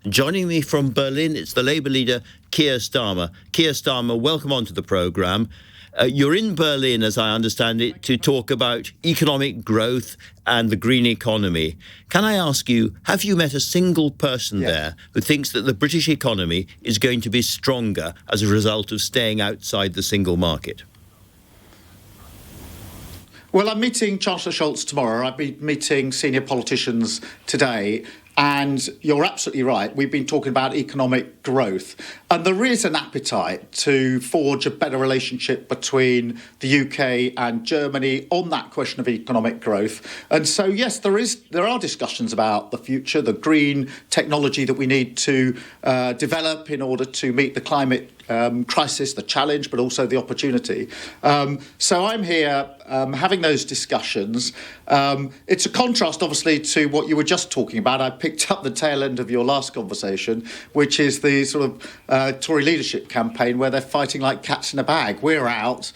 Joining me from Berlin, it's the Labour leader, Keir Starmer. Keir Starmer, welcome onto the programme. You're in Berlin, as I understand it, to talk about economic growth and the green economy. Can I ask you, have you met a single person there who thinks that the British economy is going to be stronger as a result of staying outside the single market? Well, I'm meeting Chancellor Scholz tomorrow. I've been meeting senior politicians today. And you're absolutely right. We've been talking about economic growth. And there is an appetite to forge a better relationship between the UK and Germany on that question of economic growth. And so, yes, there are discussions about the future, the green technology that we need to develop in order to meet the climate crisis, the challenge, but also the opportunity. So I'm here having those discussions. It's a contrast, obviously, to what you were just talking about. I picked up the tail end of your last conversation, which is the sort of Tory leadership campaign where they're fighting like cats in a bag. We're out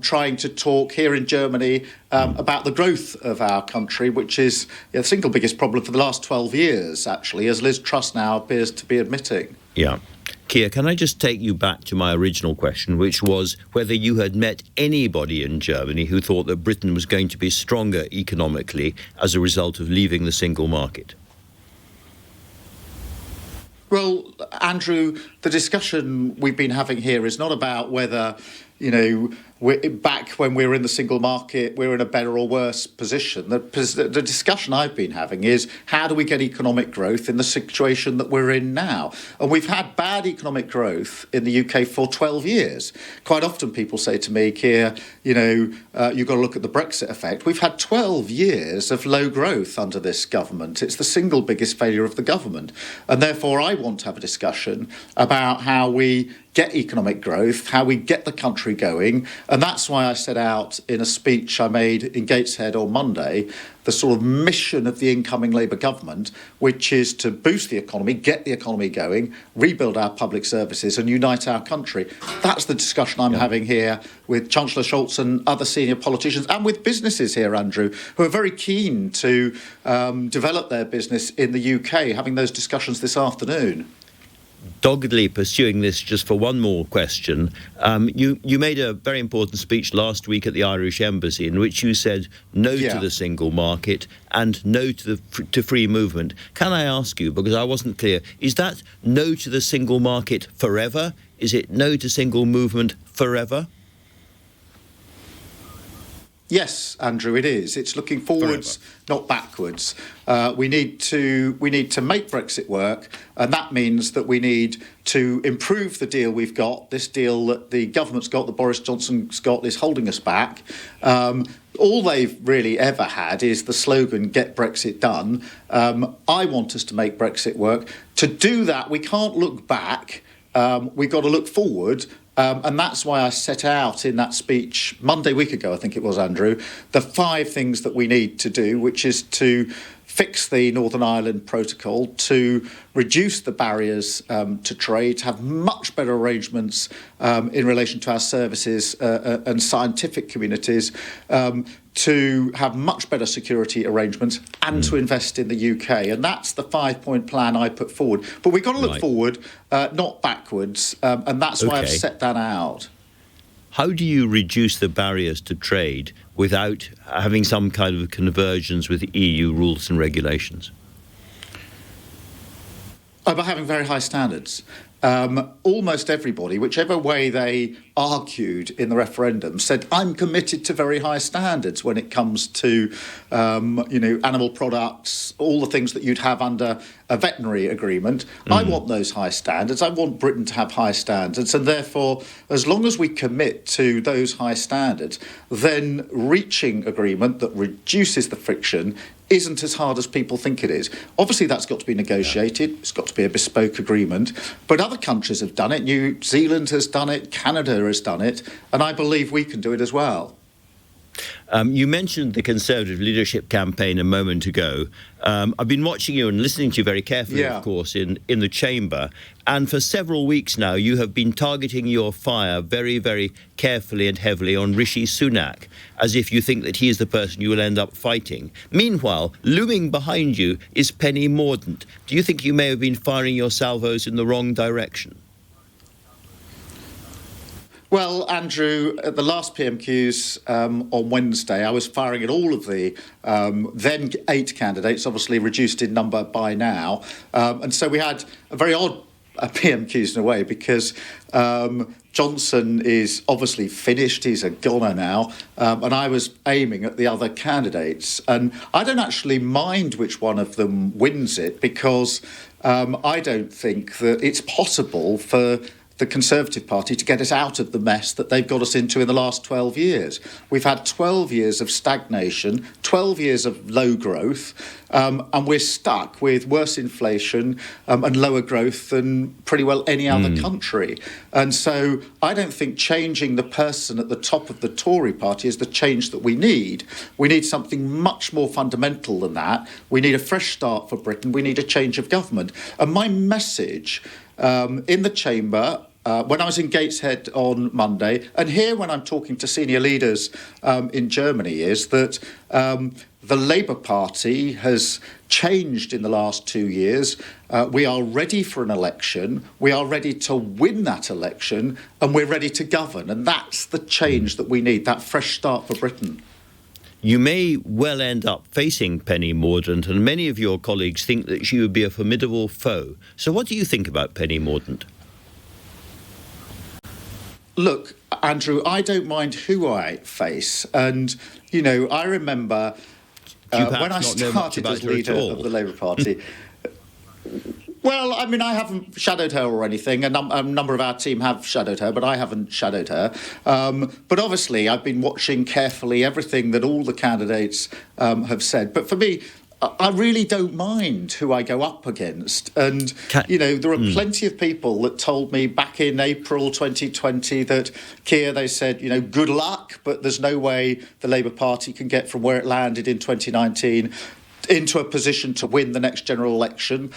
trying to talk here in Germany about the growth of our country, which is the single biggest problem for the last 12 years, actually, as Liz Truss now appears to be admitting. Yeah. Keir, can I just take you back to my original question, which was whether you had met anybody in Germany who thought that Britain was going to be stronger economically as a result of leaving the single market? Well, Andrew, the discussion we've been having here is not about whether, back when we were in the single market, we're in a better or worse position. The discussion I've been having is how do we get economic growth in the situation that we're in now? And we've had bad economic growth in the UK for 12 years. Quite often people say to me, Keir, you've got to look at the Brexit effect. We've had 12 years of low growth under this government. It's the single biggest failure of the government. And therefore, I want to have a discussion about how we get economic growth, how we get the country going. And that's why I set out in a speech I made in Gateshead on Monday, the sort of mission of the incoming Labour government, which is to boost the economy, get the economy going, rebuild our public services and unite our country. That's the discussion I'm having here with Chancellor Scholz and other senior politicians and with businesses here, Andrew, who are very keen to develop their business in the UK, having those discussions this afternoon. Doggedly pursuing this just for one more question, you made a very important speech last week at the Irish Embassy in which you said no to the single market and no to free movement. Can I ask you, because I wasn't clear, is that no to the single market forever? Is it no to single movement forever? Yes, Andrew, it is. It's looking forwards, not backwards. We need to make Brexit work, and that means that we need to improve the deal we've got. This deal that the government's got, that Boris Johnson's got, is holding us back. All they've really ever had is the slogan, get Brexit done. I want us to make Brexit work. To do that, we can't look back. We've got to look forward. And that's why I set out in that speech Monday week ago, I think it was, Andrew, the 5 things that we need to do, which is to fix the Northern Ireland Protocol, to reduce the barriers to trade, to have much better arrangements in relation to our services and scientific communities, to have much better security arrangements and to invest in the UK. And that's the 5-point plan I put forward. But we've got to look forward, not backwards. And that's why I've set that out. How do you reduce the barriers to trade without having some kind of convergence with EU rules and regulations? By having very high standards. Almost everybody, whichever way they argued in the referendum, said, I'm committed to very high standards when it comes to, animal products, all the things that you'd have under a veterinary agreement. I want those high standards. I want Britain to have high standards. And therefore, as long as we commit to those high standards, then reaching agreement that reduces the friction isn't as hard as people think it is. Obviously, that's got to be negotiated. It's got to be a bespoke agreement. But other countries have done it. New Zealand has done it. Canada has done it. And I believe we can do it as well. You mentioned the Conservative leadership campaign a moment ago. I've been watching you and listening to you very carefully, of course, in the chamber. And for several weeks now, you have been targeting your fire very, very carefully and heavily on Rishi Sunak, as if you think that he is the person you will end up fighting. Meanwhile, looming behind you is Penny Mordaunt. Do you think you may have been firing your salvos in the wrong direction? Well, Andrew, at the last PMQs on Wednesday, I was firing at all of the then 8 candidates, obviously reduced in number by now. And so we had a very odd PMQs in a way, because Johnson is obviously finished, he's a goner now, and I was aiming at the other candidates. And I don't actually mind which one of them wins it, because I don't think that it's possible for the Conservative Party to get us out of the mess that they've got us into in the last 12 years. We've had 12 years of stagnation, 12 years of low growth, and we're stuck with worse inflation and lower growth than pretty well any other country. And so I don't think changing the person at the top of the Tory party is the change that we need. We need something much more fundamental than that. We need a fresh start for Britain. We need a change of government. And my message in the chamber, when I was in Gateshead on Monday, and here when I'm talking to senior leaders in Germany, is that the Labour Party has changed in the last 2 years. We are ready for an election. We are ready to win that election, and we're ready to govern. And that's the change that we need, that fresh start for Britain. You may well end up facing Penny Mordaunt, and many of your colleagues think that she would be a formidable foe. So what do you think about Penny Mordaunt? Look, Andrew, I don't mind who I face. And, you know, I remember when I started as leader of the Labour Party... Well, I mean, I haven't shadowed her or anything. A number of our team have shadowed her, but I haven't shadowed her. But obviously, I've been watching carefully everything that all the candidates have said. But for me, I really don't mind who I go up against. And, you know, there are plenty of people that told me back in April 2020 that, Keir, they said, you know, good luck, but there's no way the Labour Party can get from where it landed in 2019 into a position to win the next general election.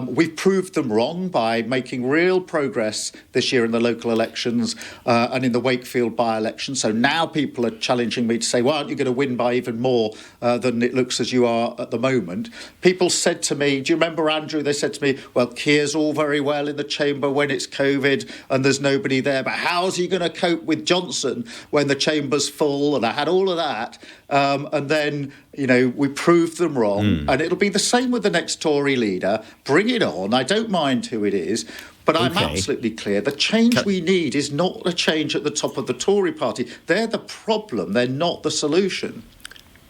We've proved them wrong by making real progress this year in the local elections and in the Wakefield by-election. So now people are challenging me to say, well, aren't you going to win by even more than it looks as you are at the moment? People said to me, do you remember, Andrew, they said to me, well, Keir's all very well in the chamber when it's COVID and there's nobody there, but how's he going to cope with Johnson when the chamber's full? And I had all of that. And then, you know, we proved them wrong. And it'll be the same with the next Tory leader. Bring it on. I don't mind who it is. But I'm absolutely clear. The change we need is not a change at the top of the Tory party. They're the problem. They're not the solution.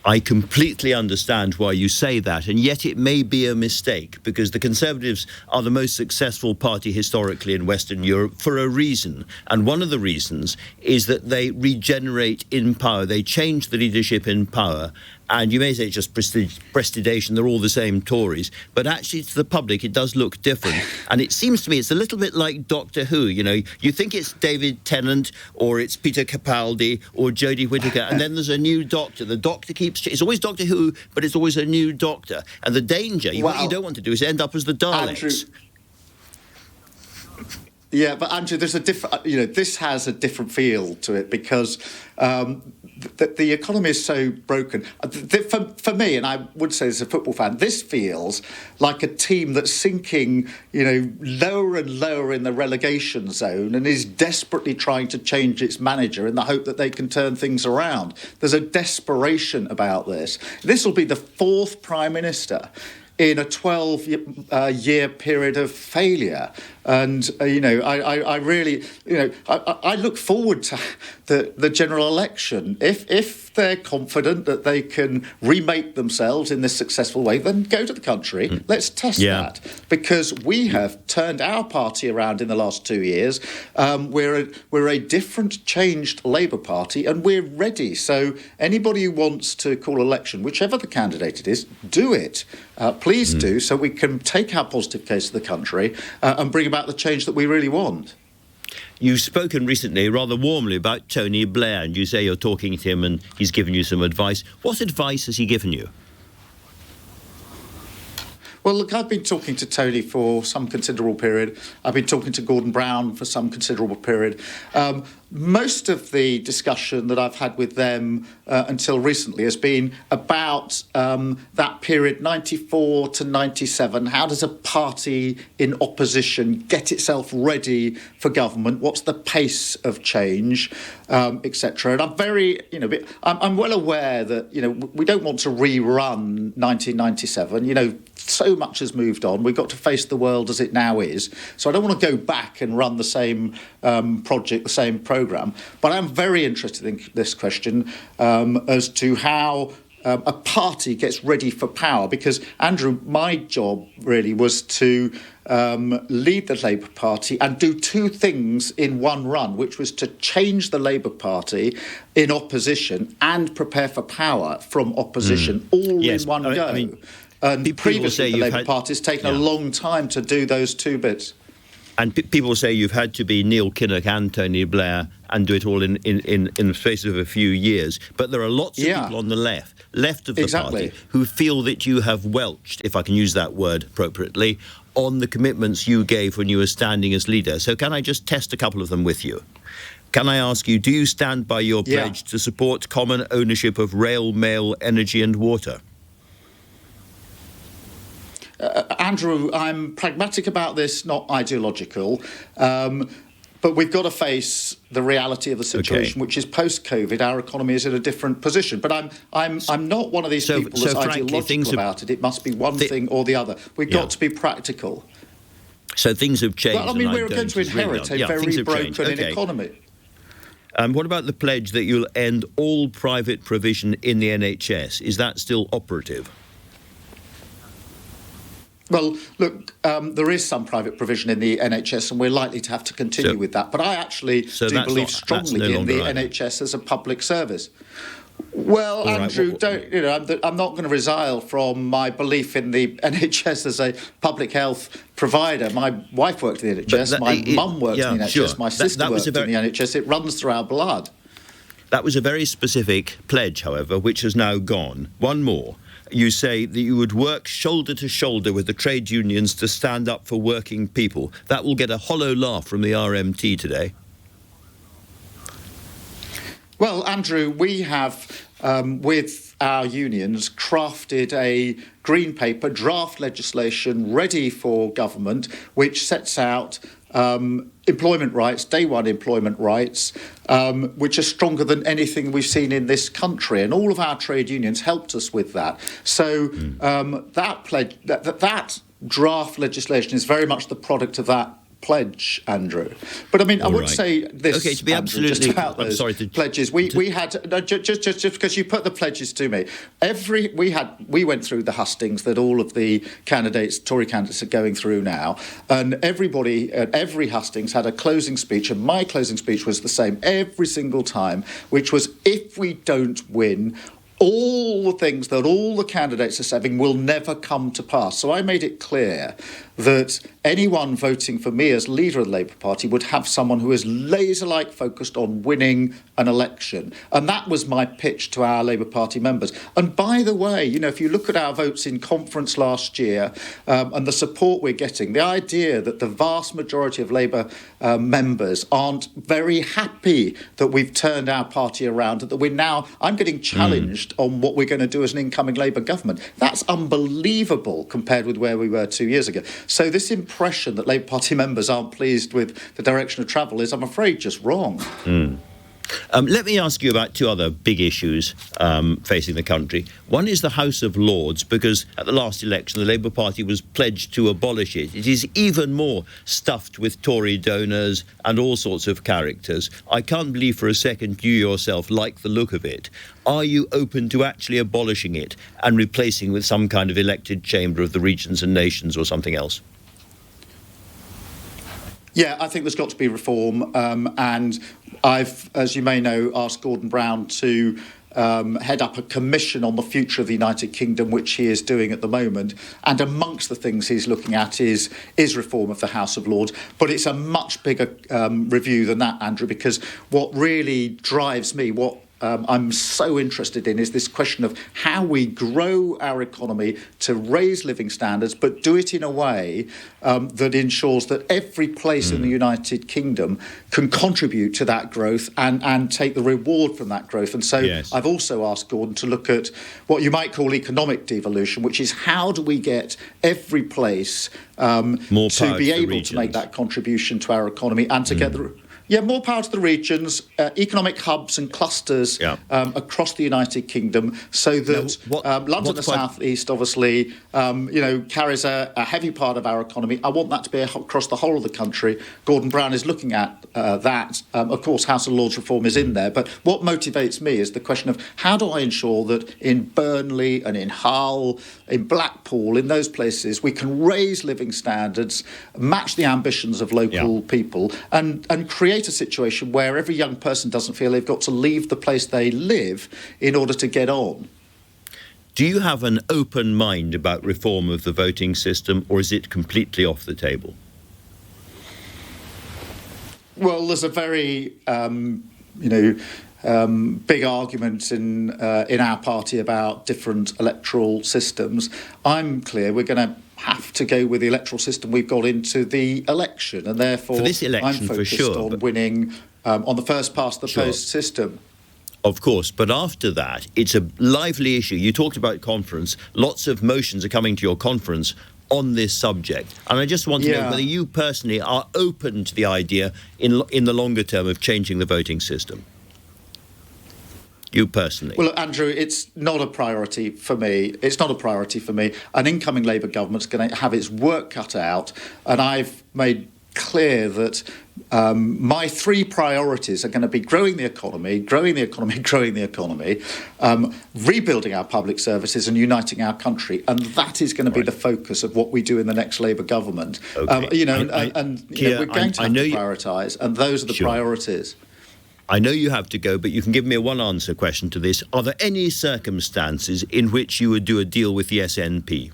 I completely understand why you say that, and yet it may be a mistake, because the Conservatives are the most successful party historically in Western Europe for a reason. And one of the reasons is that they regenerate in power. They change the leadership in power. And you may say it's just prestidigitation, they're all the same Tories, but actually to the public it does look different. And it seems to me it's a little bit like Doctor Who, you know, you think it's David Tennant or it's Peter Capaldi or Jodie Whittaker, and then there's a new doctor. The doctor keeps it's always Doctor Who, but it's always a new doctor. And the danger, what you don't want to do is end up as the Daleks. Andrew, yeah, but Andrew, there's a different, you know, this has a different feel to it because the economy is so broken. For me, and I would say as a football fan, this feels like a team that's sinking, you know, lower and lower in the relegation zone and is desperately trying to change its manager in the hope that they can turn things around. There's a desperation about this. This will be the 4th Prime Minister in a 12-year period of failure. And, you know, I really, you know, I look forward to the general election. If they're confident that they can remake themselves in this successful way, then go to the country. Let's test that. Because we have turned our party around in the last 2 years. We're a different, changed Labour Party, and we're ready. So anybody who wants to call election, whichever the candidate it is, do it. Please do, so we can take our positive case to the country and bring about the change that we really want. You've spoken recently rather warmly about Tony Blair, and you say you're talking to him and he's given you some advice. What advice has he given you? Well, look, I've been talking to Tony for some considerable period. I've been talking to Gordon Brown for some considerable period. Most of the discussion that I've had with them until recently has been about that period, 94 to 97. How does a party in opposition get itself ready for government? What's the pace of change, etc.? And I'm very, I'm well aware that, we don't want to rerun 1997. So much has moved on. We've got to face the world as it now is. So I don't want to go back and run the same project, the same programme. But I'm very interested in this question as to how a party gets ready for power. Because, Andrew, my job really was to lead the Labour Party and do two things in one run, which was to change the Labour Party in opposition and prepare for power from opposition all in one go. And previously, the Labour Party has taken a long time to do those two bits. And people say you've had to be Neil Kinnock and Tony Blair and do it all in the space of a few years. But there are lots of people on the left of the party, who feel that you have welched, if I can use that word appropriately, on the commitments you gave when you were standing as leader. So can I just test a couple of them with you? Can I ask you, do you stand by your pledge to support common ownership of rail, mail, energy and water? Andrew, I'm pragmatic about this, not ideological. But we've got to face the reality of the situation, which is post-COVID. Our economy is in a different position. But I'm not one of these people that's ideological about it. It must be one thing or the other. We've got to be practical. So things have changed. Well, we're going to inherit a very broken economy. What about the pledge that you'll end all private provision in the NHS? Is that still operative? Well, look, there is some private provision in the NHS, and we're likely to have to continue with that. But I actually do believe strongly in the NHS as a public service. Well, Andrew, I'm not going to resile from my belief in the NHS as a public health provider. My wife worked in the NHS, my mum worked in the NHS, my sister worked in the NHS. It runs through our blood. That was a very specific pledge, however, which has now gone. One more. You say that you would work shoulder to shoulder with the trade unions to stand up for working people. That will get a hollow laugh from the RMT today. Well, Andrew, we have, with our unions, crafted a green paper, draft legislation ready for government, which sets out employment rights, day one employment rights, which are stronger than anything we've seen in this country. And all of our trade unions helped us with that. So that pledge, that draft legislation is very much the product of that pledge, Andrew. But I would say this. Okay, to be Andrew, absolutely, just about those pledges. We had just because you put the pledges to me. We went through the hustings that all of the candidates, Tory candidates, are going through now, and everybody at every hustings had a closing speech, and my closing speech was the same every single time, which was, if we don't win, all the things that all the candidates are saying will never come to pass. So I made it clear that anyone voting for me as leader of the Labour Party would have someone who is laser-like focused on winning an election. And that was my pitch to our Labour Party members. And by the way, if you look at our votes in conference last year and the support we're getting, the idea that the vast majority of Labour members aren't very happy that we've turned our party around, that we're now, I'm getting challenged on what we're going to do as an incoming Labour government. That's unbelievable compared with where we were 2 years ago. So this impression that Labour Party members aren't pleased with the direction of travel is, I'm afraid, just wrong. Let me ask you about two other big issues facing the country. One is the House of Lords, because at the last election, the Labour Party was pledged to abolish it. It is even more stuffed with Tory donors and all sorts of characters. I can't believe for a second you yourself like the look of it. Are you open to actually abolishing it and replacing with some kind of elected chamber of the regions and nations or something else? Yeah, I think there's got to be reform, and I've, as you may know, asked Gordon Brown to head up a commission on the future of the United Kingdom, which he is doing at the moment. And amongst the things he's looking at is reform of the House of Lords. But it's a much bigger review than that, Andrew, because what really drives me, what I'm so interested in, is this question of how we grow our economy to raise living standards, but do it in a way that ensures that every place in the United Kingdom can contribute to that growth and take the reward from that growth. And so I've also asked Gordon to look at what you might call economic devolution, which is how do we get every place to be able to make that contribution to our economy and to get the... Yeah, more power to the regions, economic hubs and clusters across the United Kingdom, so that London, the South East, obviously, carries a heavy part of our economy. I want that to be across the whole of the country. Gordon Brown is looking at that. Of course, House of Lords reform is in there. But what motivates me is the question of how do I ensure that in Burnley and in Hull, in Blackpool, in those places, we can raise living standards, match the ambitions of local people, and create a situation where every young person doesn't feel they've got to leave the place they live in order to get on. Do you have an open mind about reform of the voting system, or is it completely off the table? Well, there's a very, big argument in our party about different electoral systems. I'm clear we're going to have to go with the electoral system we've got into the election, and therefore for this election, I'm focused on winning on the first past the post system. Of course, but after that, it's a lively issue. You talked about conference. Lots of motions are coming to your conference on this subject. And I just want to know whether you personally are open to the idea in the longer term of changing the voting system. You personally? Well, Andrew, it's not a priority for me. It's not a priority for me. An incoming Labour government's going to have its work cut out, and I've made clear that my three priorities are going to be growing the economy, rebuilding our public services and uniting our country. And that is going to be the focus of what we do in the next Labour government. Okay. We're going to have to prioritise, and those are the priorities. I know you have to go, but you can give me a one-answer question to this. Are there any circumstances in which you would do a deal with the SNP?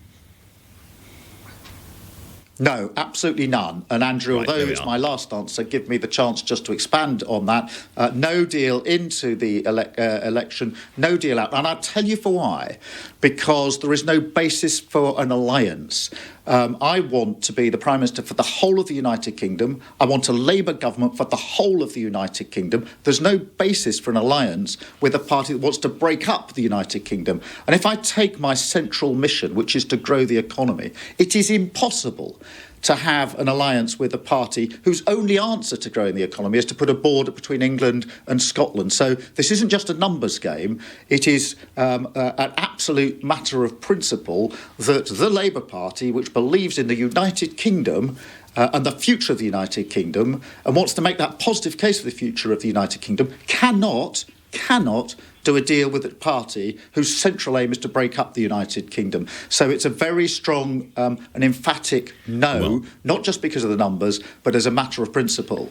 No, absolutely none. And Andrew, although it's my last answer, give me the chance just to expand on that. No deal into the election, no deal out. And I'll tell you for why. Because there is no basis for an alliance. I want to be the Prime Minister for the whole of the United Kingdom. I want a Labour government for the whole of the United Kingdom. There's no basis for an alliance with a party that wants to break up the United Kingdom. And if I take my central mission, which is to grow the economy, it is impossible to have an alliance with a party whose only answer to growing the economy is to put a border between England and Scotland. So this isn't just a numbers game. It is an absolute matter of principle that the Labour Party, which believes in the United Kingdom and the future of the United Kingdom and wants to make that positive case for the future of the United Kingdom, cannot do a deal with a party whose central aim is to break up the United Kingdom. So it's a very strong and emphatic no, not just because of the numbers, but as a matter of principle.